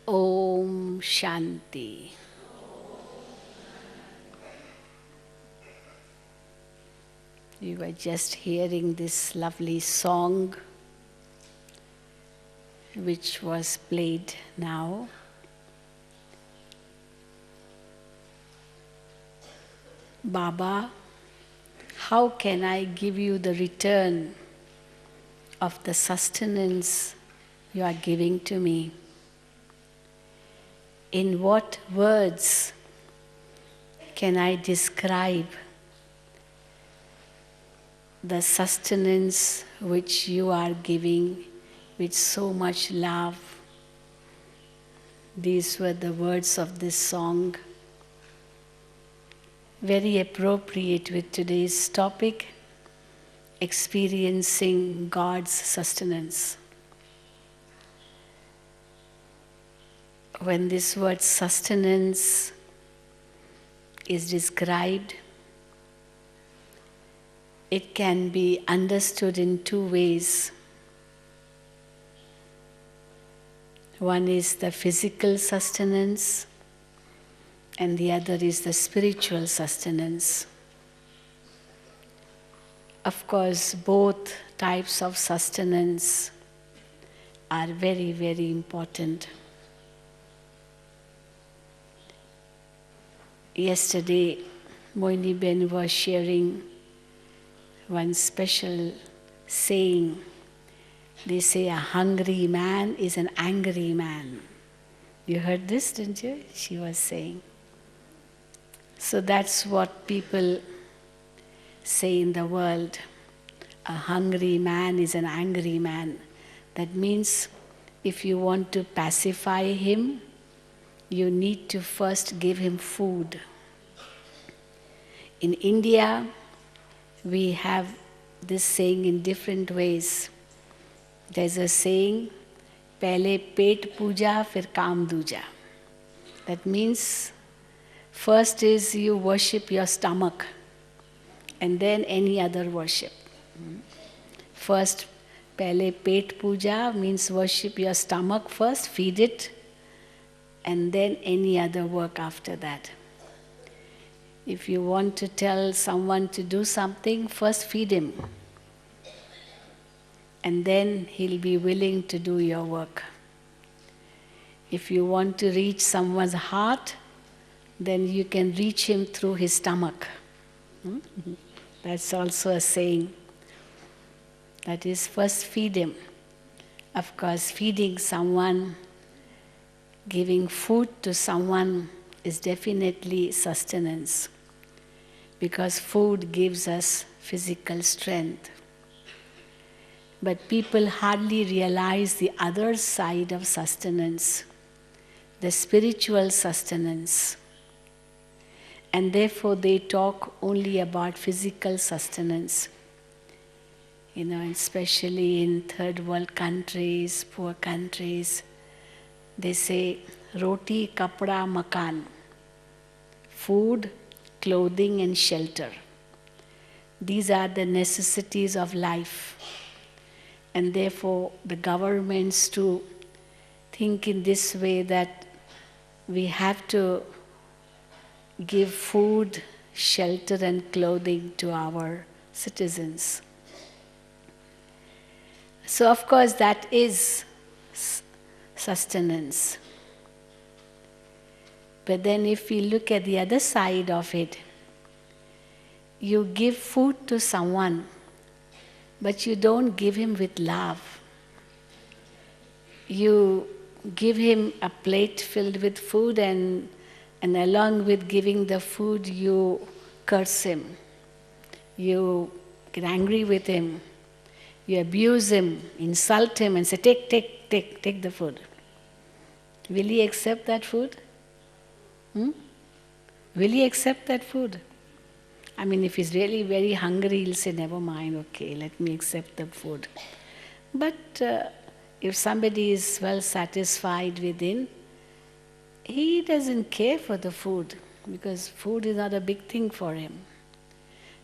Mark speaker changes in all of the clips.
Speaker 1: Om Shanti. We were just hearing this lovely song which was played now. Baba, how can I give you the return of the sustenance you are giving to me? In what words can I describe the sustenance which you are giving with so much love? These were the words of this song. Very appropriate with today's topic, experiencing God's sustenance. When this word sustenance is described, it can be understood in two ways. One is the physical sustenance, and the other is the spiritual sustenance. Of course, both types of sustenance are very, very important. Yesterday, Moini Ben was sharing one special saying. They say a hungry man is an angry man. You heard this, didn't you? She was saying. So that's what people say in the world. A hungry man is an angry man. That means if you want to pacify him, you need to first give him food. In India, we have this saying in different ways. There's a saying, "Pehle pet puja, fir kaam duja." That means first is you worship your stomach and then any other worship. First, pehle pet puja means worship your stomach first, feed it, and then any other work after that. If you want to tell someone to do something, first feed him. And then he'll be willing to do your work. If you want to reach someone's heart, then you can reach him through his stomach. That's also a saying. That is, first feed him. Of course, feeding someone, giving food to someone is definitely sustenance, because food gives us physical strength. But people hardly realize the other side of sustenance, the spiritual sustenance. And therefore they talk only about physical sustenance. Especially in third world countries, poor countries, they say roti, kapda, makan. Food, clothing and shelter. These are the necessities of life. And therefore the governments too think in this way that we have to give food, shelter and clothing to our citizens. So of course that is sustenance. But then if we look at the other side of it, you give food to someone, but you don't give him with love. You give him a plate filled with food and along with giving the food, you curse him. You get angry with him. You abuse him, insult him and say, take the food. Will he accept that food? Will he accept that food? If he's really very hungry, he'll say, never mind, okay, let me accept the food. But if somebody is well satisfied within, he doesn't care for the food, because food is not a big thing for him.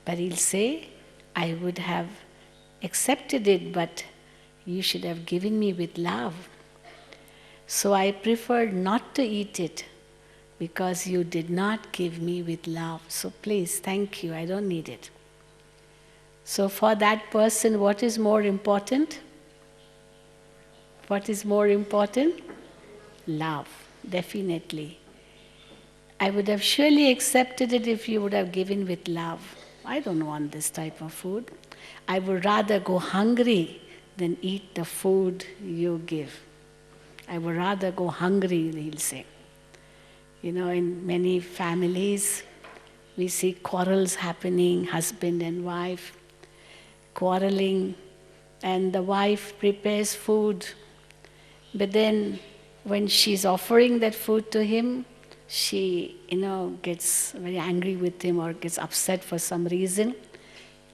Speaker 1: But he'll say, I would have accepted it, but you should have given me with love. So I preferred not to eat it because you did not give me with love. So please, thank you, I don't need it. So for that person, what is more important? What is more important? Love, definitely. I would have surely accepted it if you would have given with love. I don't want this type of food. I would rather go hungry than eat the food you give. I would rather go hungry, he'll say. You know, in many families, we see quarrels happening, husband and wife quarreling, and the wife prepares food. But then when she's offering that food to him, she, gets very angry with him or gets upset for some reason.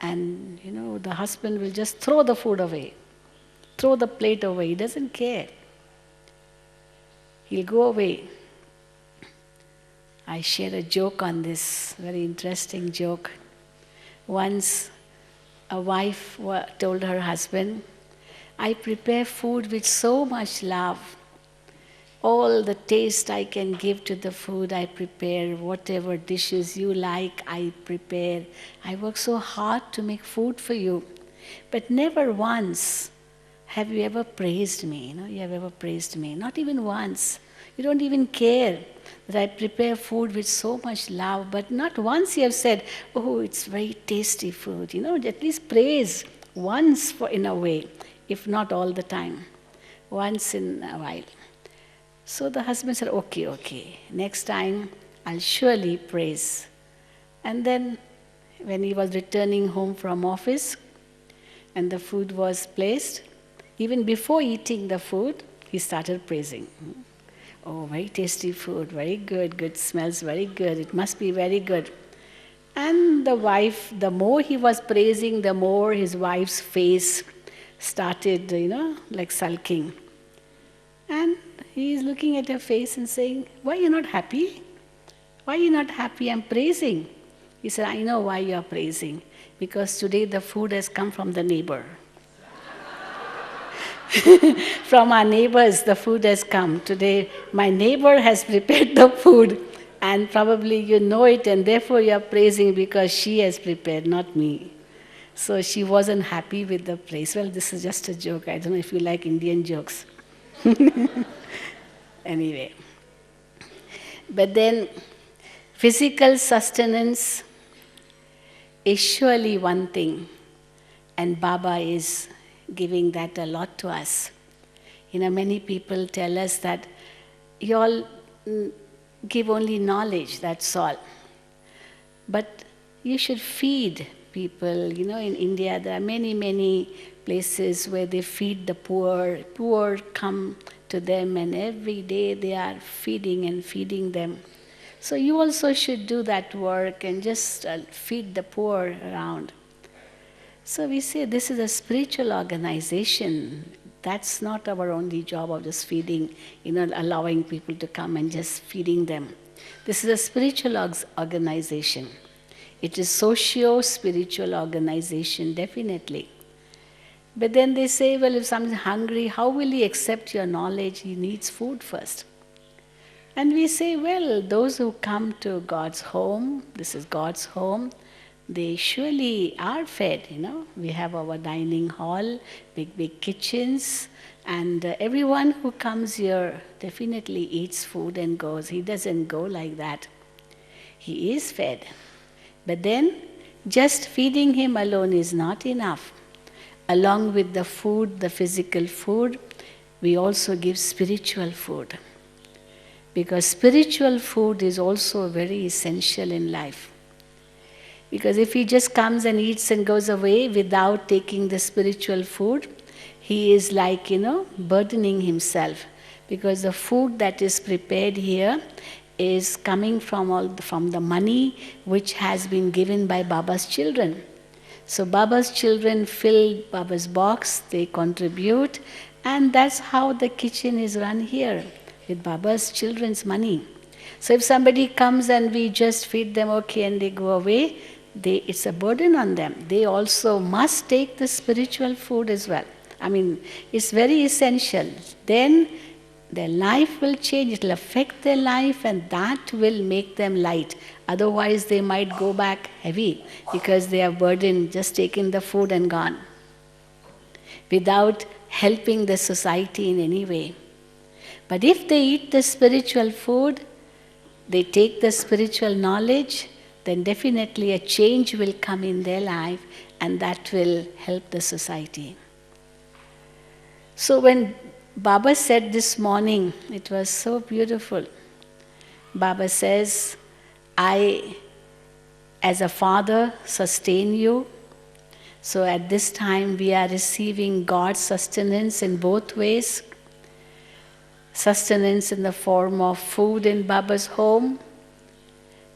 Speaker 1: And, the husband will just throw the food away, throw the plate away. He doesn't care. He'll go away. I share a joke on this, very interesting joke. Once a wife told her husband, I prepare food with so much love. All the taste I can give to the food I prepare, whatever dishes you like, I prepare. I work so hard to make food for you. But never once have you ever praised me. You have ever praised me. Not even once. You don't even care that I prepare food with so much love. But not once you have said, oh, it's very tasty food. At least praise once in a way, if not all the time. Once in a while. So the husband said, okay, next time I'll surely praise. And then when he was returning home from office and the food was placed, even before eating the food, he started praising. Oh, very tasty food, very good, smells very good, it must be very good. And the wife, the more he was praising, the more his wife's face started, like sulking. And he is looking at her face and saying, why are you not happy? Why are you not happy? I'm praising. He said, I know why you are praising. Because today the food has come from the neighbor. From our neighbors, the food has come. Today, my neighbor has prepared the food. And probably you know it, and therefore you are praising because she has prepared, not me. So she wasn't happy with the praise. Well, this is just a joke. I don't know if you like Indian jokes. Anyway. But then, physical sustenance is surely one thing, and Baba is giving that a lot to us. Many people tell us that you all give only knowledge, that's all. But you should feed people. In India there are many places where they feed the poor. Poor come to them and every day they are feeding them. So you also should do that work and just feed the poor around. So we say this is a spiritual organization. That's not our only job of just feeding, allowing people to come and just feeding them. This is a spiritual organization. It is socio-spiritual organization, definitely. But then they say, well, if someone is hungry, how will he accept your knowledge? He needs food first. And we say, well, those who come to God's home, this is God's home, they surely are fed, We have our dining hall, big kitchens, and everyone who comes here definitely eats food and goes. He doesn't go like that. He is fed. But then, just feeding him alone is not enough. Along with the food, the physical food, we also give spiritual food. Because spiritual food is also very essential in life. Because if he just comes and eats and goes away without taking the spiritual food, he is like, burdening himself. Because the food that is prepared here is coming from the money which has been given by Baba's children. So Baba's children fill Baba's box, they contribute, and that's how the kitchen is run here, with Baba's children's money. So if somebody comes and we just feed them okay and they go away, it's a burden on them. They also must take the spiritual food as well. It's very essential. Then Their life will change, it will affect their life, and that will make them light. Otherwise, they might go back heavy because they are burdened, just taking the food and gone, without helping the society in any way. But if they eat the spiritual food, they take the spiritual knowledge, then definitely a change will come in their life, and that will help the society. So when Baba said this morning, it was so beautiful. Baba says, I, as a father, sustain you. So at this time we are receiving God's sustenance in both ways. Sustenance in the form of food in Baba's home,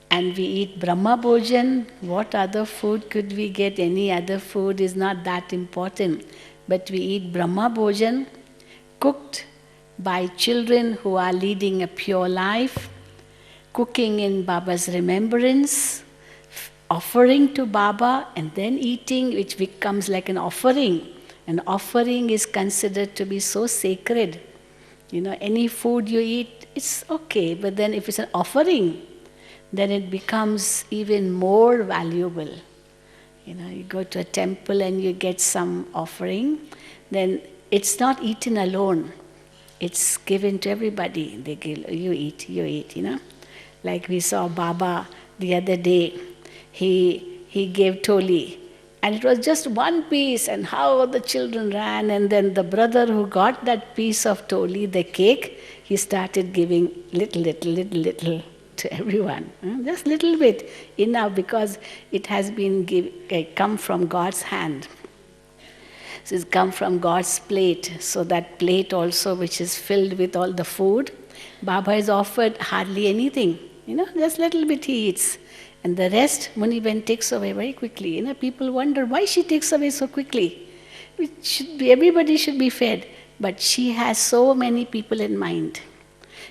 Speaker 1: and we eat Brahma Bhojan. What other food could we get? Any other food is not that important. But we eat Brahma Bhojan, cooked by children who are leading a pure life, cooking in Baba's remembrance, offering to Baba, and then eating, which becomes like an offering. An offering is considered to be so sacred. Any food you eat, it's okay, but then if it's an offering, then it becomes even more valuable. You go to a temple and you get some offering, then it's not eaten alone. It's given to everybody. They give, you eat, Like we saw Baba the other day, he gave toli. And it was just one piece, and how the children ran. And then the brother who got that piece of toli, the cake, he started giving little to everyone. Just little bit, enough, because it has been come from God's hand. So it's come from God's plate. So that plate also, which is filled with all the food, Baba has offered hardly anything. Just little bit he eats. And the rest, Muniben takes away very quickly. People wonder why she takes away so quickly. Everybody should be fed. But she has so many people in mind.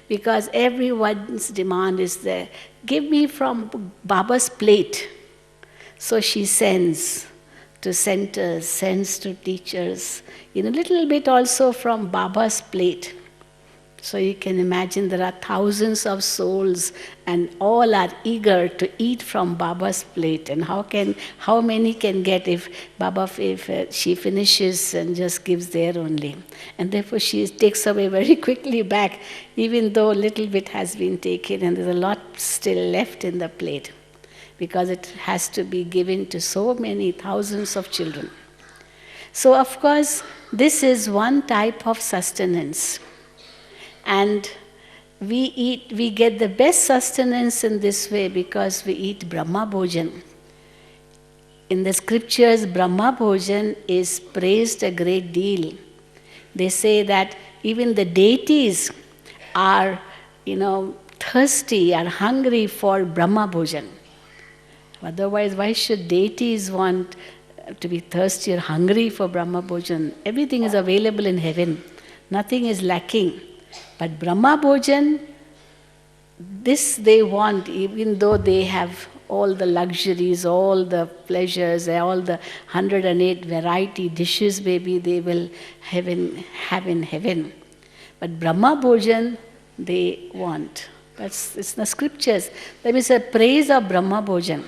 Speaker 1: Because everyone's demand is there. Give me from Baba's plate. So she sends to centers, sends to teachers. Little bit also from Baba's plate. So you can imagine there are thousands of souls, and all are eager to eat from Baba's plate. And how many can get if she finishes and just gives there only? And therefore she takes away very quickly back, even though little bit has been taken, and there's a lot still left in the plate, because it has to be given to so many thousands of children. So of course, this is one type of sustenance. And we get the best sustenance in this way because we eat Brahma Bhojan. In the scriptures, Brahma Bhojan is praised a great deal. They say that even the deities are, thirsty, are hungry for Brahma Bhojan. Otherwise, why should deities want to be thirsty or hungry for Brahma Bhojan? Everything is available in heaven. Nothing is lacking. But Brahma Bhojan, this they want, even though they have all the luxuries, all the pleasures, all the 108 variety dishes maybe they will have in heaven. But Brahma Bhojan, they want. It's the scriptures. That means a praise of Brahma Bhojan.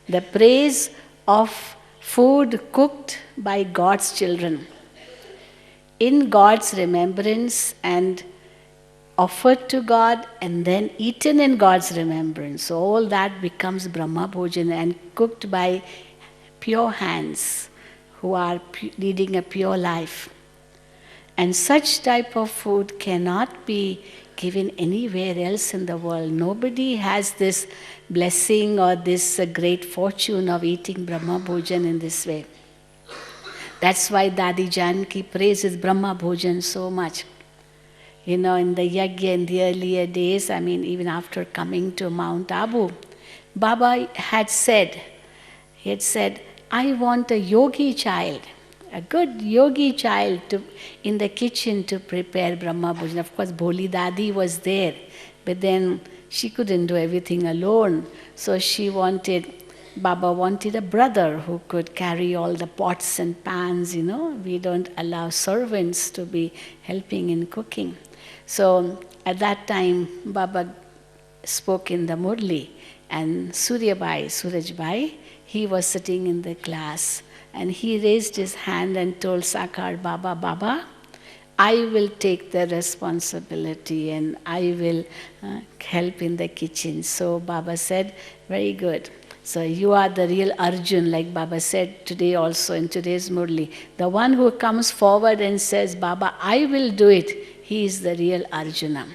Speaker 1: The praise of food cooked by God's children, in God's remembrance, and offered to God and then eaten in God's remembrance. So all that becomes Brahma Bhojan, and cooked by pure hands who are leading a pure life. And such type of food cannot be given anywhere else in the world. Nobody has this blessing or this great fortune of eating Brahma Bhojan in this way. That's why Dadi Janki praises Brahma Bhojan so much. In the yajna in the earlier days, even after coming to Mount Abu, Baba had said, I want a yogi child, a good yogi child in the kitchen to prepare Brahma Bhojan. Of course, Bholi Dadi was there, but then she couldn't do everything alone. So she wanted Baba wanted a brother who could carry all the pots and pans, We don't allow servants to be helping in cooking. So at that time, Baba spoke in the Murli, and Surajbai, he was sitting in the class, and he raised his hand and told Sakar Baba, I will take the responsibility and I will help in the kitchen. So Baba said, very good. So you are the real Arjun, like Baba said today also in today's Murli. The one who comes forward and says, Baba, I will do it, he is the real Arjuna.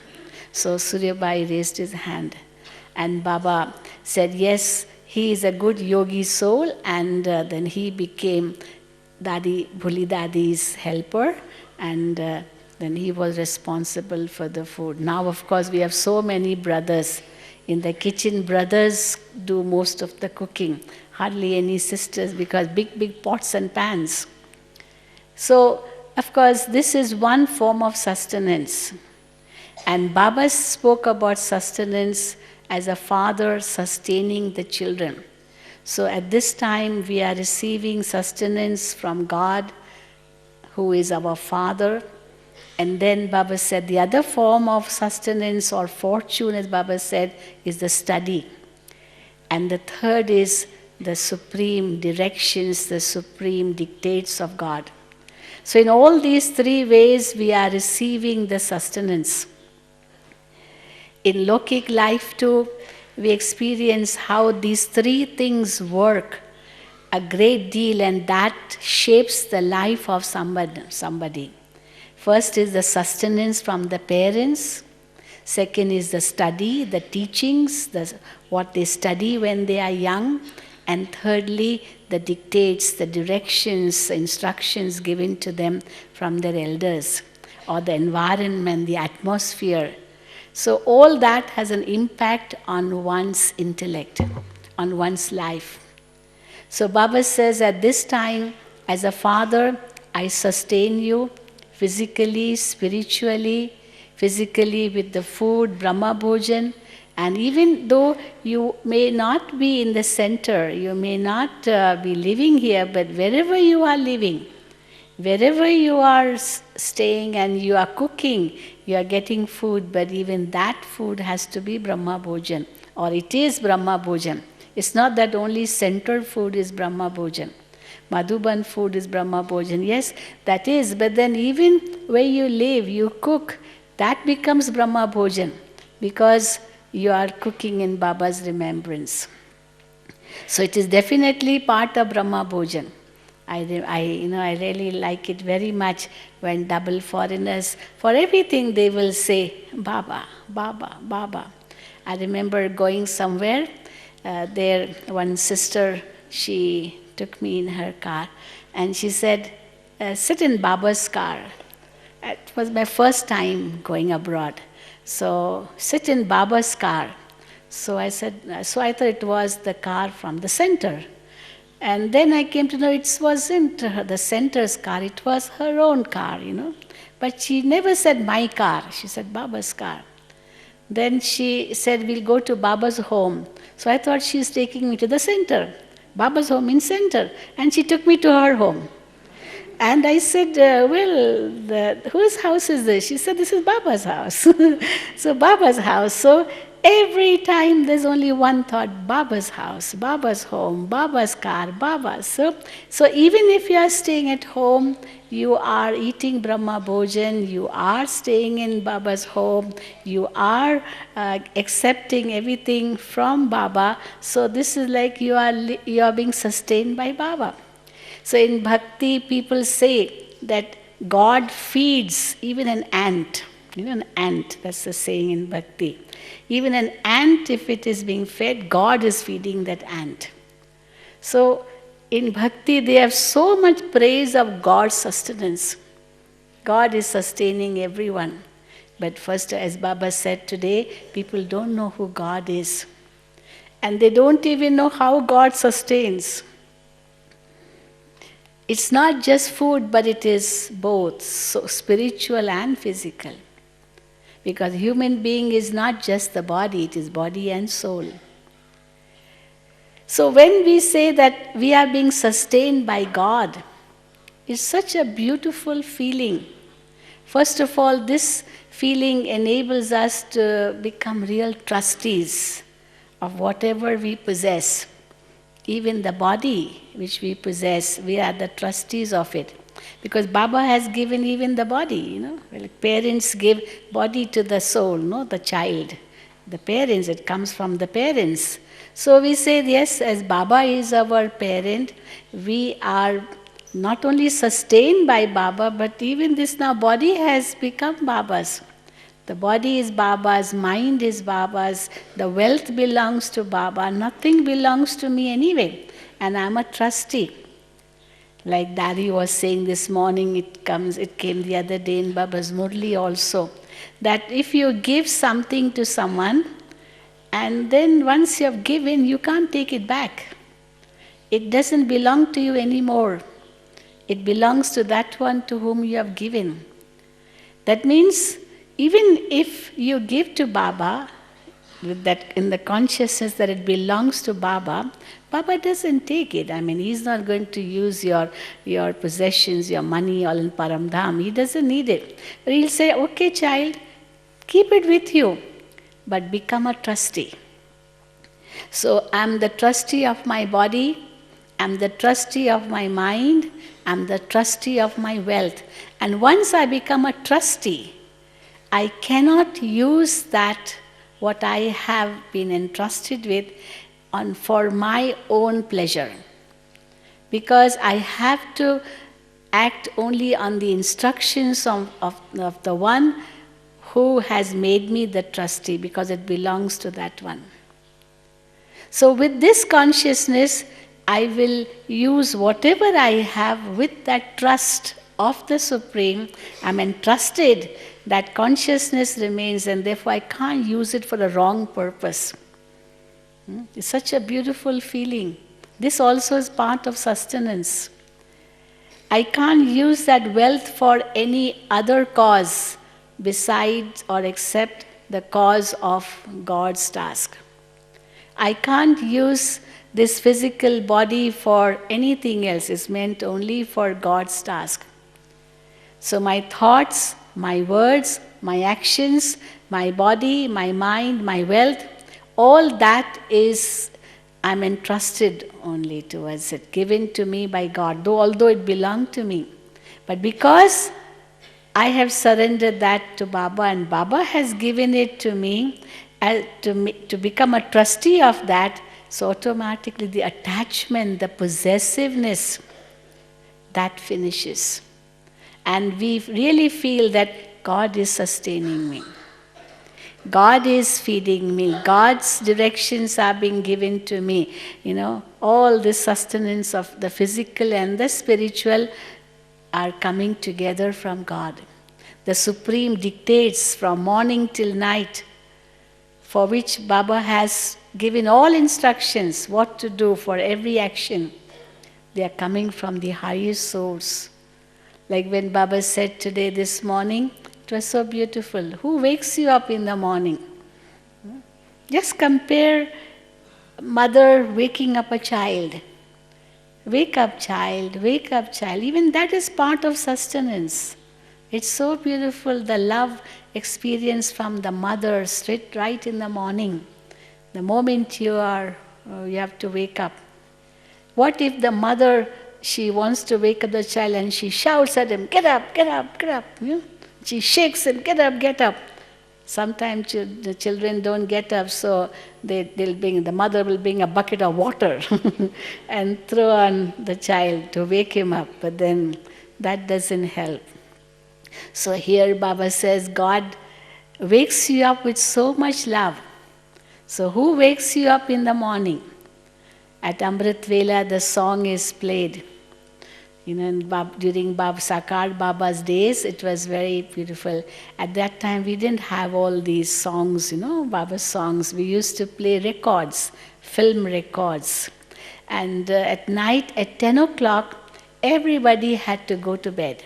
Speaker 1: So Suryabai raised his hand. And Baba said, yes, he is a good yogi soul. And then he became Bhuli Dadi's helper. And then he was responsible for the food. Now, of course, we have so many brothers. In the kitchen, brothers do most of the cooking. Hardly any sisters, because big pots and pans. So, of course, this is one form of sustenance. And Baba spoke about sustenance as a father sustaining the children. So at this time, we are receiving sustenance from God, who is our Father. And then Baba said the other form of sustenance or fortune, as Baba said, is the study. And the third is the supreme directions, the supreme dictates of God. So in all these three ways, we are receiving the sustenance. In Lokik life too, we experience how these three things work a great deal, and that shapes the life of somebody. First is the sustenance from the parents. Second is the study, the teachings, what they study when they are young. And thirdly, the dictates, the directions, the instructions given to them from their elders, or the environment, the atmosphere. So all that has an impact on one's intellect, on one's life. So Baba says, at this time, as a father, I sustain you physically, spiritually, physically with the food, Brahma Bhojan. And even though you may not be in the center, you may not be living here, but wherever you are living, wherever you are staying and you are cooking, you are getting food, but even that food has to be Brahma Bhojan, or it is Brahma Bhojan. It's not that only central food is Brahma Bhojan. Madhuban food is Brahma Bhojan. Yes, that is, but then even where you live, you cook, that becomes Brahma Bhojan, because you are cooking in Baba's remembrance. So it is definitely part of Brahma Bhojan. I really like it very much when double foreigners, for everything they will say, Baba, Baba, Baba. I remember going somewhere, there one sister, she took me in her car and she said, sit in Baba's car. It was my first time going abroad. So, sit in Baba's car. So I thought it was the car from the center. And then I came to know it wasn't the center's car, it was her own car, But she never said my car, she said Baba's car. Then she said, we'll go to Baba's home. So I thought she's taking me to the center. Baba's home in center. And she took me to her home. And I said, whose house is this? She said, this is Baba's house. So Baba's house. So every time there's only one thought, Baba's house, Baba's home, Baba's car, Baba. So even if you are staying at home, you are eating Brahma Bhojan, you are staying in Baba's home, you are accepting everything from Baba. So this is like you are being sustained by Baba. So in Bhakti, people say that God feeds even an ant. An ant, that's the saying in Bhakti. Even an ant, if it is being fed, God is feeding that ant. So in Bhakti, they have so much praise of God's sustenance. God is sustaining everyone. But first, as Baba said today, people don't know who God is. And they don't even know how God sustains. It's not just food, but it is both, so spiritual and physical. Because human being is not just the body, it is body and soul. So when we say that we are being sustained by God, it's such a beautiful feeling. First of all, this feeling enables us to become real trustees of whatever we possess. Even the body which we possess, we are the trustees of it. Because Baba has given even the body, Like parents give body to the soul, the child. The parents, it comes from the parents. So we say, yes, as Baba is our parent, we are not only sustained by Baba, but even this now body has become Baba's. The body is Baba's, mind is Baba's, the wealth belongs to Baba, nothing belongs to me anyway, and I'm a trustee. Like Dari was saying this morning, it came the other day in Baba's Murli also, that if you give something to someone, and then once you have given, you can't take it back. It doesn't belong to you anymore. It belongs to that one to whom you have given. That means, even if you give to Baba, with that in the consciousness that it belongs to Baba, Baba doesn't take it. He's not going to use your possessions, your money, all in Paramdham. He doesn't need it. But he'll say, okay, child, keep it with you, but become a trustee. So I'm the trustee of my body, I'm the trustee of my mind, I'm the trustee of my wealth. And once I become a trustee, I cannot use that, what I have been entrusted with, for my own pleasure. Because I have to act only on the instructions of the one who has made me the trustee, because it belongs to that one. So with this consciousness, I will use whatever I have with that trust of the Supreme. I'm entrusted, that consciousness remains, and therefore I can't use it for a wrong purpose. It's such a beautiful feeling. This also is part of sustenance. I can't use that wealth for any other cause besides or except the cause of God's task. I can't use this physical body for anything else. It's meant only for God's task. So my thoughts, my words, my actions, my body, my mind, my wealth, all that is, I'm entrusted only towards it, given to me by God, although it belonged to me. But because I have surrendered that to Baba, and Baba has given it to me, to become a trustee of that, so automatically the attachment, the possessiveness, that finishes. And we really feel that God is sustaining me. God is feeding me. God's directions are being given to me. All this sustenance of the physical and the spiritual are coming together from God. The Supreme dictates from morning till night, for which Baba has given all instructions what to do for every action. They are coming from the highest source. Like when Baba said today, this morning, it was so beautiful. Who wakes you up in the morning? Just compare mother waking up a child. Wake up, child, wake up, child. Even that is part of sustenance. It's so beautiful, the love experience from the mother straight right in the morning. The moment you have to wake up. What if the mother, she wants to wake up the child and she shouts at him, get up, get up, get up. She shakes him, get up, get up. Sometimes the children don't get up, so the mother will bring a bucket of water and throw on the child to wake him up. But then that doesn't help. So here Baba says, God wakes you up with so much love. So who wakes you up in the morning? At Amrit Vela, the song is played. During Sakar Baba's days, it was very beautiful. At that time, we didn't have all these songs, Baba's songs. We used to play records, film records. And at night, at 10 o'clock, everybody had to go to bed,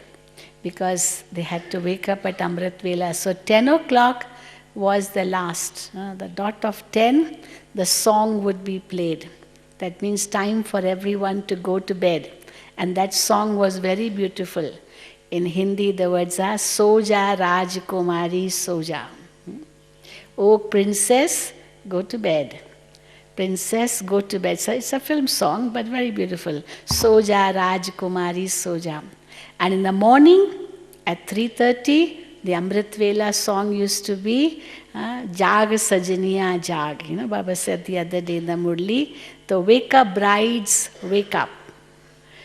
Speaker 1: because they had to wake up at Amrit Vela. So 10 o'clock was the last. The dot of 10, the song would be played. That means time for everyone to go to bed. And that song was very beautiful. In Hindi, the words are, Soja Rajkumari Soja. Oh, princess, go to bed. Princess, go to bed. So it's a film song, but very beautiful. Soja Rajkumari Soja. And in the morning, at 3:30, the Amrit Vela song used to be Jag Sajaniya Jag. You know, Baba said the other day in the Murli, so wake up brides, wake up.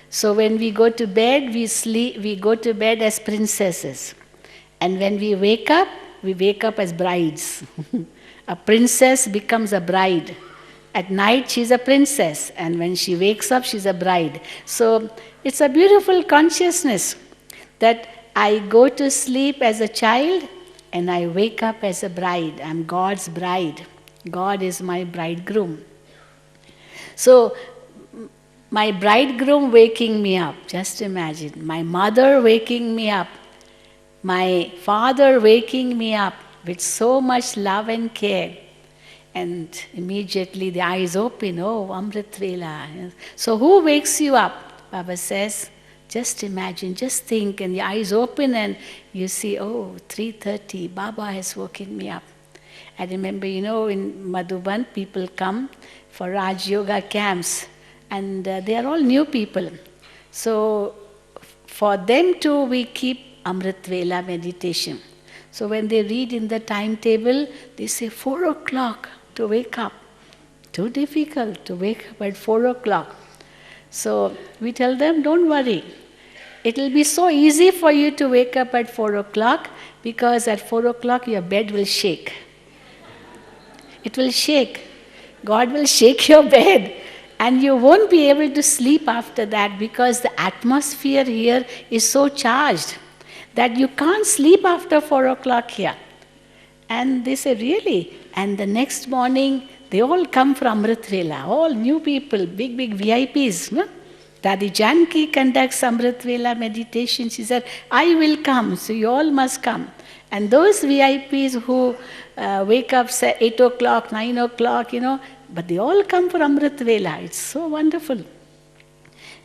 Speaker 1: So when we go to bed, we go to bed as princesses. And when we wake up as brides. A princess becomes a bride. At night she's a princess, and when she wakes up she's a bride. So it's a beautiful consciousness that I go to sleep as a child and I wake up as a bride. I'm God's bride. God is my bridegroom. So my bridegroom waking me up, just imagine. My mother waking me up. My father waking me up with so much love and care. And immediately the eyes open, oh, Amrit Vela. So who wakes you up? Baba says, just imagine, just think, and the eyes open and you see, oh, 3:30, Baba has woken me up. I remember, in Madhuban, people come for Raj Yoga camps, and they are all new people. So for them too, we keep Amrit Vela meditation. So when they read in the timetable, they say 4 o'clock to wake up. Too difficult to wake up at 4 o'clock. So we tell them, don't worry. It will be so easy for you to wake up at 4 o'clock because at 4 o'clock your bed will shake. It will shake. God will shake your bed. And you won't be able to sleep after that because the atmosphere here is so charged that you can't sleep after 4 o'clock here. And they say, really? And the next morning, they all come from Amrit Vela, all new people, big VIPs. No? Dadi Janki conducts Amrit Vela meditation. She said, I will come, so you all must come. And those VIPs who wake up, say, 8 o'clock, 9 o'clock, but they all come for Amrit Vela. It's so wonderful.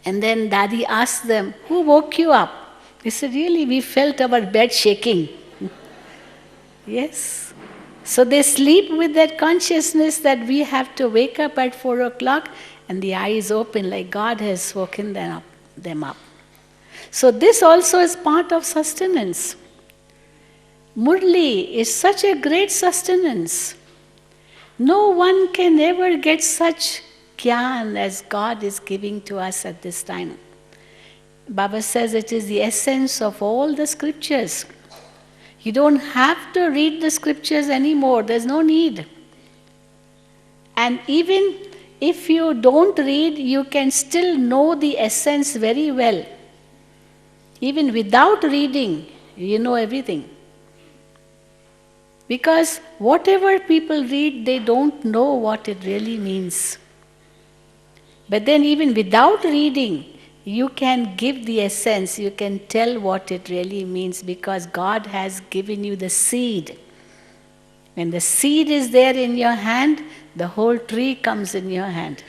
Speaker 1: And then Dadi asked them, who woke you up? They said, really, we felt our bed shaking. Yes. So they sleep with that consciousness that we have to wake up at 4 o'clock and the eyes open like God has woken them up. So this also is part of sustenance. Murli is such a great sustenance. No one can ever get such gyan as God is giving to us at this time. Baba says it is the essence of all the scriptures. You don't have to read the scriptures anymore. There's no need. And even if you don't read, you can still know the essence very well. Even without reading, you know everything. Because whatever people read, they don't know what it really means. But then even without reading, you can give the essence, you can tell what it really means because God has given you the seed. When the seed is there in your hand, the whole tree comes in your hand.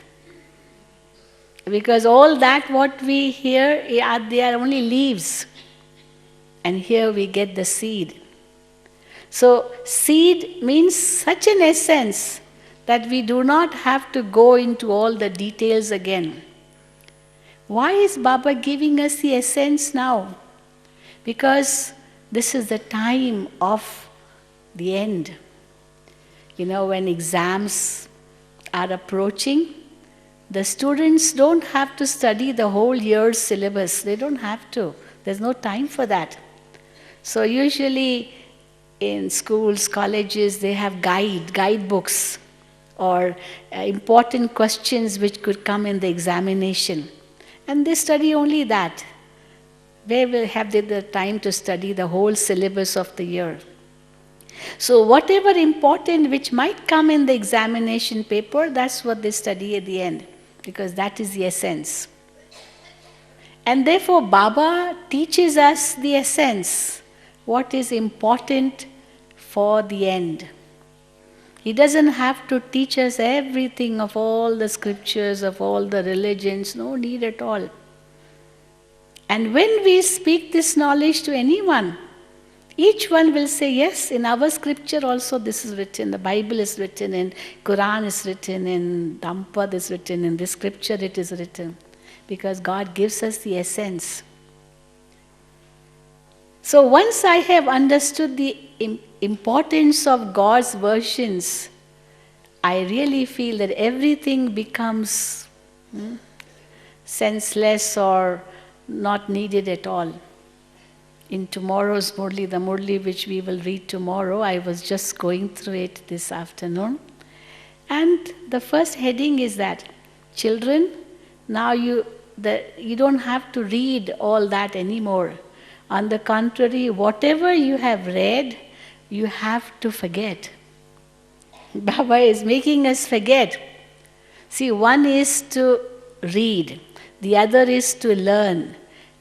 Speaker 1: Because all that what we hear, they are only leaves. And here we get the seed. So seed means such an essence that we do not have to go into all the details again. Why is Baba giving us the essence now? Because this is the time of the end. When exams are approaching, the students don't have to study the whole year's syllabus. They don't have to. There's no time for that. So usually in schools, colleges, they have guidebooks or important questions which could come in the examination. And they study only that. Where will have they the time to study the whole syllabus of the year? So whatever important which might come in the examination paper, that's what they study at the end, because that is the essence. And therefore Baba teaches us the essence, what is important for the end. He doesn't have to teach us everything of all the scriptures, of all the religions, no need at all. And when we speak this knowledge to anyone, each one will say, yes, in our scripture also this is written, the Bible is written, in Quran is written, in Dhampad is written, in this scripture it is written. Because God gives us the essence. So once I have understood the importance of God's versions, I really feel that everything becomes senseless or not needed at all. In tomorrow's Murli, the Murli which we will read tomorrow, I was just going through it this afternoon. And the first heading is that, children, now you don't have to read all that anymore. On the contrary, whatever you have read, you have to forget. Baba is making us forget. See, one is to read, the other is to learn,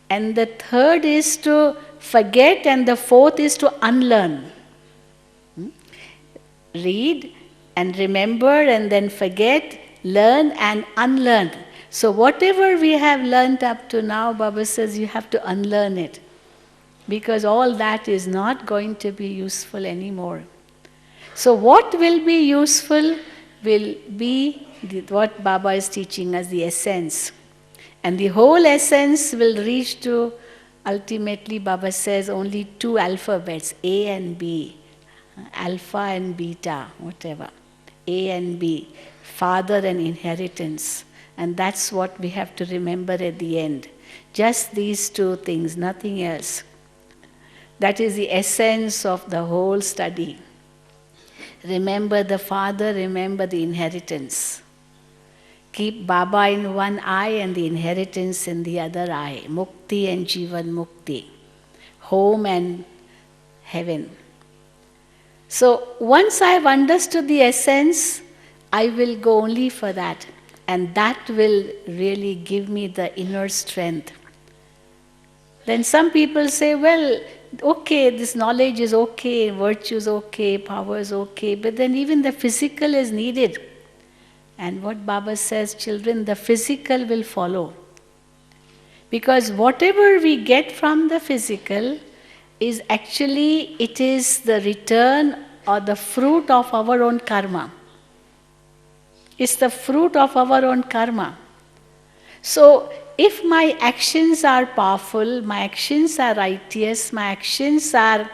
Speaker 1: and the third is to forget, and the fourth is to unlearn. Read and remember and then forget, learn and unlearn. So whatever we have learned up to now, Baba says you have to unlearn it. Because all that is not going to be useful anymore. So what will be useful will be what Baba is teaching us, the essence. And the whole essence will reach to, ultimately Baba says, only two alphabets, A and B. Alpha and beta, whatever. A and B. Father and inheritance. And that's what we have to remember at the end. Just these two things, nothing else. That is the essence of the whole study. Remember the Father, remember the inheritance. Keep Baba in one eye and the inheritance in the other eye. Mukti and Jivan Mukti. Home and heaven. So once I have understood the essence, I will go only for that. And that will really give me the inner strength. Then some people say, well, okay, this knowledge is okay, virtue is okay, power is okay, but then even the physical is needed. And what Baba says, children, the physical will follow. Because whatever we get from the physical is actually, it is the return or the fruit of our own karma. It's the fruit of our own karma. So, if my actions are powerful, my actions are righteous, my actions are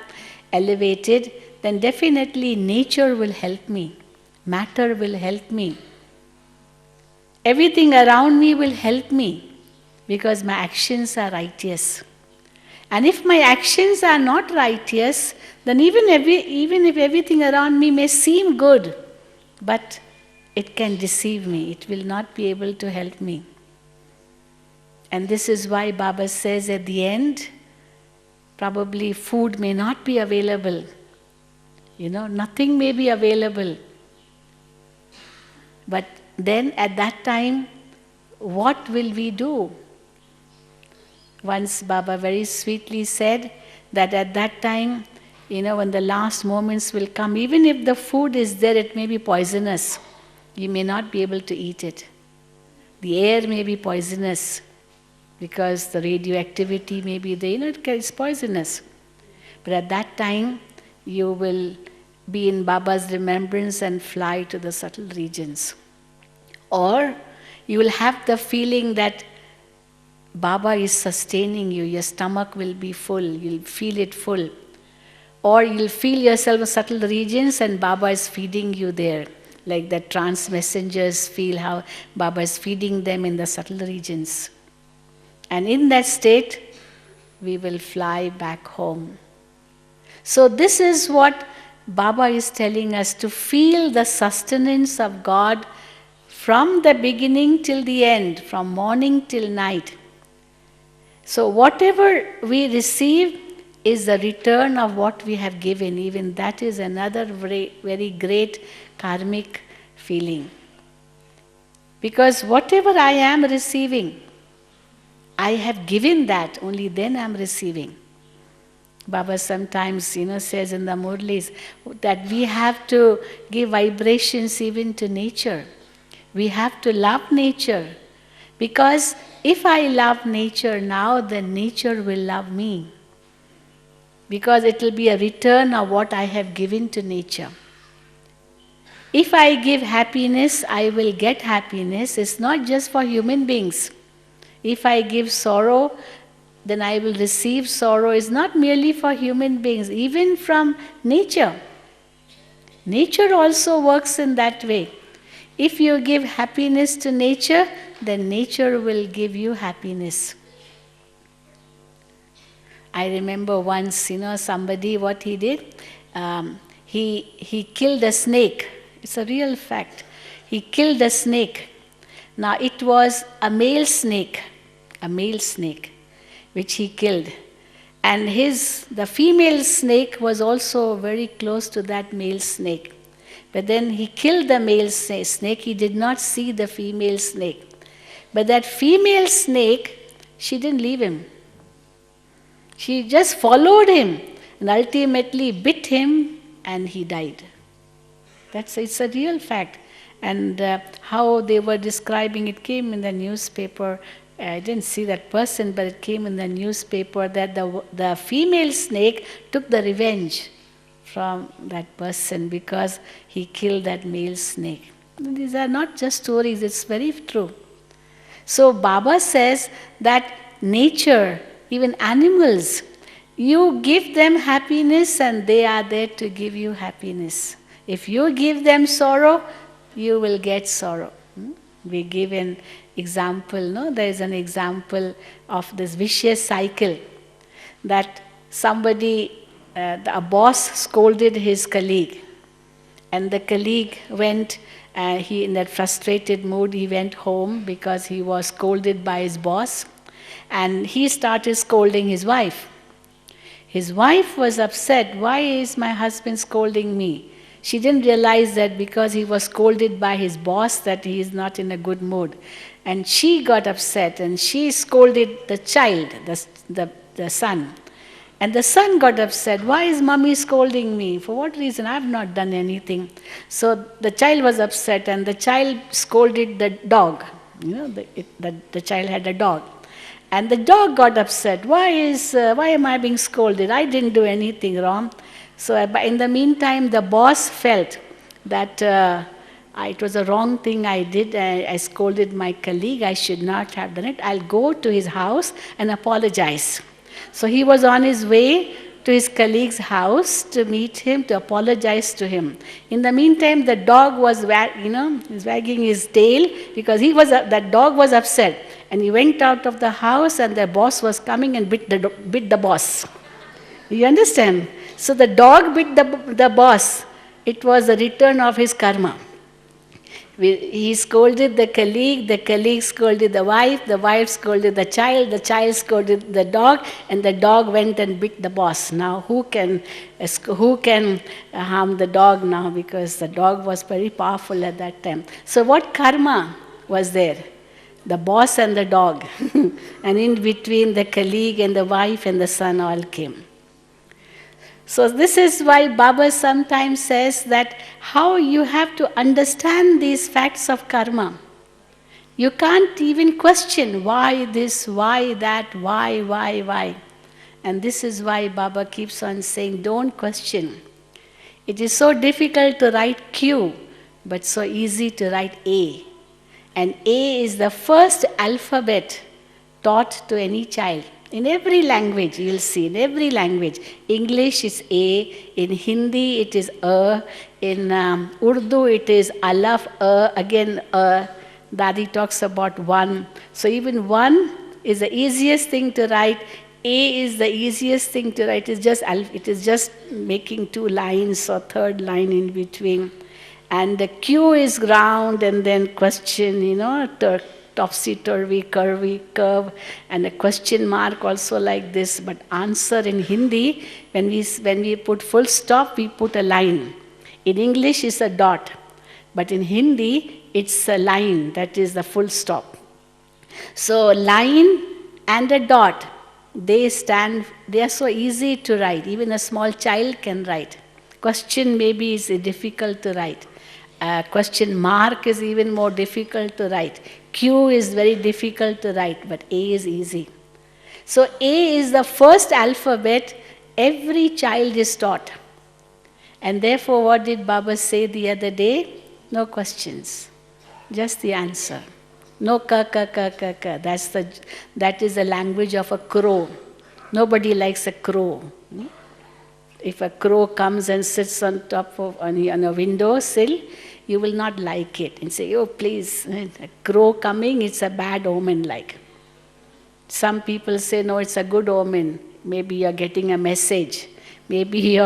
Speaker 1: elevated, then definitely nature will help me. Matter will help me. Everything around me will help me because my actions are righteous. And if my actions are not righteous, then even if everything around me may seem good, but it can deceive me. It will not be able to help me. And this is why Baba says at the end, probably food may not be available. Nothing may be available. But then at that time, what will we do? Once Baba very sweetly said that at that time, when the last moments will come, even if the food is there, it may be poisonous. You may not be able to eat it. The air may be poisonous because the radioactivity may be there. It's poisonous. But at that time, you will be in Baba's remembrance and fly to the subtle regions. Or you will have the feeling that Baba is sustaining you. Your stomach will be full. You'll feel it full. Or you'll feel yourself in subtle regions and Baba is feeding you there. Like the trance messengers feel how Baba is feeding them in the subtle regions. And in that state, we will fly back home. So this is what Baba is telling us, to feel the sustenance of God from the beginning till the end, from morning till night. So whatever we receive is the return of what we have given. Even that is another very, very great karmic feeling. Because whatever I am receiving, I have given that, only then I am receiving. Baba sometimes, says in the Murlis that we have to give vibrations even to nature. We have to love nature. Because if I love nature now, then nature will love me. Because it will be a return of what I have given to nature. If I give happiness, I will get happiness. It's not just for human beings. If I give sorrow, then I will receive sorrow. It's not merely for human beings, even from nature. Nature also works in that way. If you give happiness to nature, then nature will give you happiness. I remember once, somebody, what he did, he killed a snake. It's a real fact. He killed a snake. Now it was a male snake, which he killed. And the female snake was also very close to that male snake. But then he killed the male snake. He did not see the female snake. But that female snake, she didn't leave him. She just followed him and ultimately bit him and he died. It's a real fact. And how they were describing, it came in the newspaper. I didn't see that person, but it came in the newspaper that the female snake took the revenge from that person because he killed that male snake. These are not just stories, it's very true. So Baba says that nature, even animals, you give them happiness and they are there to give you happiness. If you give them sorrow, you will get sorrow. We give an example, no? There is an example of this vicious cycle that a boss scolded his colleague, and the colleague went, in that frustrated mood, he went home because he was scolded by his boss, and he started scolding his wife. His wife was upset. Why is my husband scolding me? She didn't realize that because he was scolded by his boss that he is not in a good mood. And she got upset and she scolded the child, the son. And the son got upset. Why is mommy scolding me? For what reason? I have not done anything. So the child was upset and the child scolded the dog. The child had a dog. And the dog got upset. Why am I being scolded? I didn't do anything wrong. So in the meantime, the boss felt that it was a wrong thing I did. I scolded my colleague. I should not have done it. I'll go to his house and apologize. So he was on his way to his colleague's house to meet him, to apologize to him. In the meantime, the dog was wagging his tail because that dog was upset. And he went out of the house and the boss was coming and bit the boss. You understand? So the dog bit the boss. It was a return of his karma. He scolded the colleague scolded the wife scolded the child scolded the dog, and the dog went and bit the boss. Now who can harm the dog now, because the dog was very powerful at that time. So what karma was there? The boss and the dog. And in between the colleague and the wife and the son all came. So this is why Baba sometimes says that how you have to understand these facts of karma. You can't even question why this, why that, why. And this is why Baba keeps on saying, don't question. It is so difficult to write Q, but so easy to write A. And A is the first alphabet taught to any child. In every language, you'll see, in every language. English is A, in Hindi it is A, in Urdu it is Alaf, again Dadi talks about one. So even one is the easiest thing to write. A is the easiest thing to write. It is just making two lines or third line in between. And the Q is round and then question, topsy-turvy, curvy, curve, and a question mark also like this. But answer in Hindi, when we put full stop, we put a line. In English, it's a dot. But in Hindi, it's a line, that is the full stop. So line and a dot they are so easy to write. Even a small child can write. Question maybe is difficult to write. Question mark is even more difficult to write. Q is very difficult to write, but A is easy. So A is the first alphabet every child is taught. And therefore, what did Baba say the other day? No questions, just the answer. No ka ka ka ka ka. That is the language of a crow. Nobody likes a crow. If a crow comes and sits on top of on a window sill, you will not like it and say, "Oh, please, a crow coming, it's a bad omen." Like some people say, "No, it's a good omen. Maybe you're getting a message. Maybe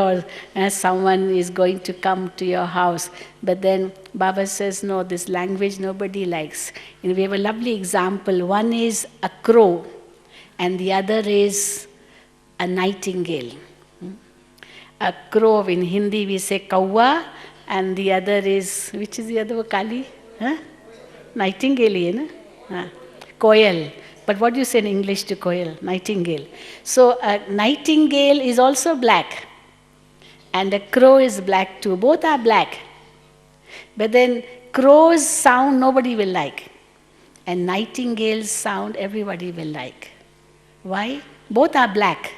Speaker 1: someone is going to come to your house." But then Baba says, no, this language nobody likes. And we have a lovely example. One is a crow and the other is a nightingale. A crow, in Hindi we say kawa, and the other is, which is the other one, Kali? Huh? Nightingale, huh? Koyal. But what do you say in English to koyal? Nightingale. So a nightingale is also black. And a crow is black too. Both are black. But then crow's sound nobody will like. And nightingale's sound everybody will like. Why? Both are black.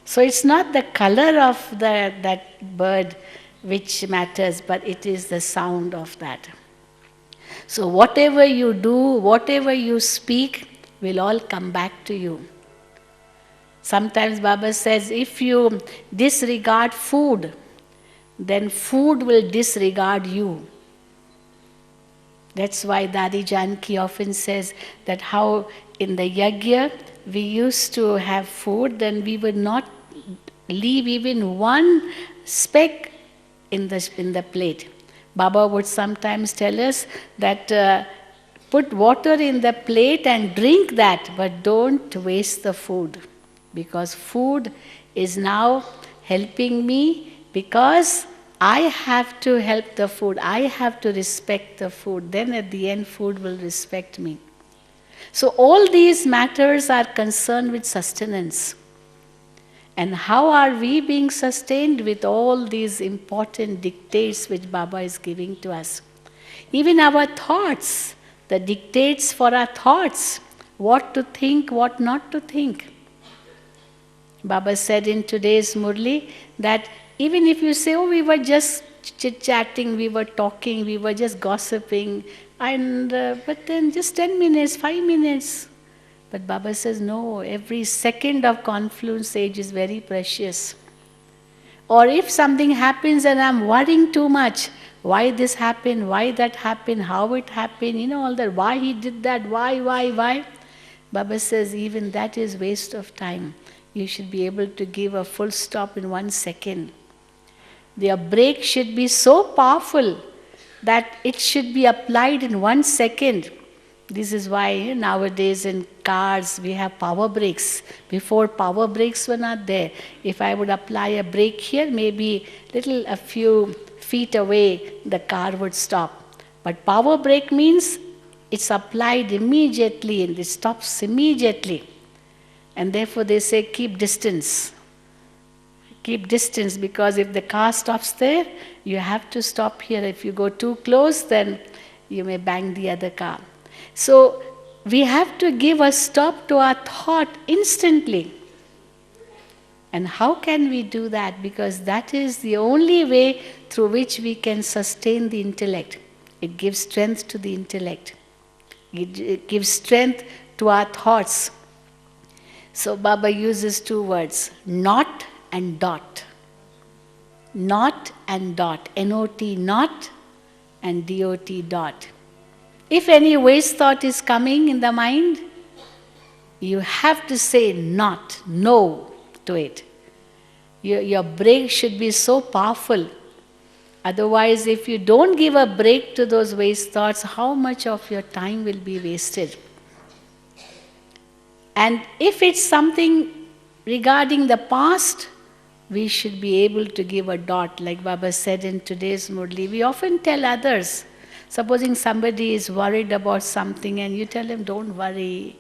Speaker 1: So it's not the color of that bird which matters, but it is the sound of that. So whatever you do, whatever you speak, will all come back to you. Sometimes Baba says, if you disregard food, then food will disregard you. That's why Dadi Janki often says that how in the yagya we used to have food, then we would not leave even one speck in the plate. Baba would sometimes tell us that put water in the plate and drink that, but don't waste the food. Because food is now helping me, because I have to help the food. I have to respect the food. Then at the end, food will respect me. So all these matters are concerned with sustenance. And how are we being sustained? With all these important dictates which Baba is giving to us. Even our thoughts, the dictates for our thoughts, what to think, what not to think. Baba said in today's Murli that even if you say, oh, we were just chit-chatting, we were talking, we were just gossiping, but then just 10 minutes, 5 minutes. But Baba says, no, every second of confluence age is very precious. Or if something happens and I'm worrying too much, why this happened, why that happened, how it happened, all that, why he did that, why? Baba says, even that is waste of time. You should be able to give a full stop in 1 second. Their break should be so powerful that it should be applied in 1 second. This is why nowadays in cars we have power brakes. Before, power brakes were not there. If I would apply a brake here, maybe a few feet away, the car would stop. But power brake means it's applied immediately and it stops immediately. And therefore they say keep distance. Keep distance, because if the car stops there, you have to stop here. If you go too close, then you may bang the other car. So we have to give a stop to our thought instantly. And how can we do that? Because that is the only way through which we can sustain the intellect. It gives strength to the intellect. It gives strength to our thoughts. So Baba uses 2 words, not and dot. Not and dot. N-O-T, not, and D-O-T, dot. If any waste thought is coming in the mind, you have to say not, no to it. Your break should be so powerful. Otherwise, if you don't give a break to those waste thoughts, how much of your time will be wasted? And if it's something regarding the past, we should be able to give a dot. Like Baba said in today's Murli, we often tell others, supposing somebody is worried about something and you tell him, don't worry,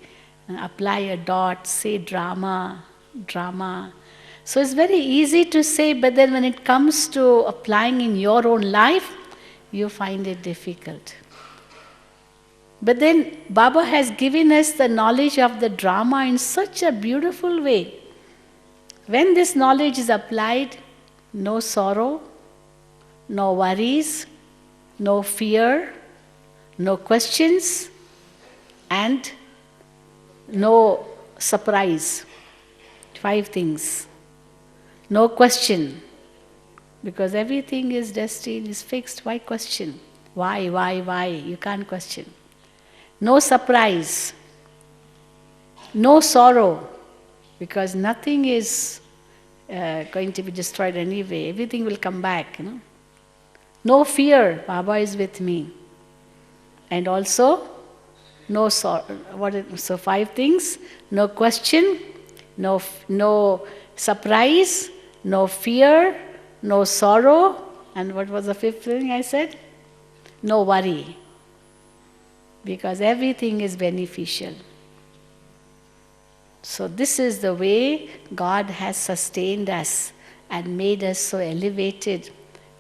Speaker 1: Apply a dot, say drama, drama. So it's very easy to say, but then when it comes to applying in your own life, you find it difficult. But then Baba has given us the knowledge of the drama in such a beautiful way. When this knowledge is applied, no sorrow, no worries, no fear, no questions, and no surprise. 5 things. No question. Because everything is destined, is fixed. Why question? Why? You can't question. No surprise. No sorrow. Because nothing is going to be destroyed anyway. Everything will come back. No fear. Baba is with me. And also, no sorrow. So 5 things. No question. No surprise. No fear. No sorrow. And what was the 5th thing I said? No worry. Because everything is beneficial. So this is the way God has sustained us and made us so elevated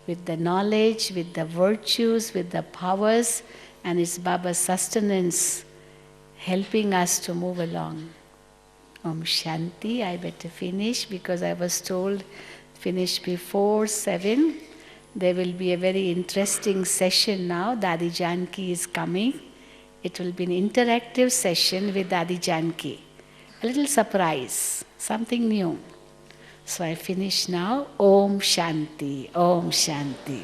Speaker 1: with the knowledge, with the virtues, with the powers, and it's Baba's sustenance helping us to move along. Om Shanti. I better finish because I was told finish before 7. There will be a very interesting session now. Dadi Janki is coming. It will be an interactive session with Dadi Janki. A little surprise, something new. So I finish now. Om Shanti, Om Shanti.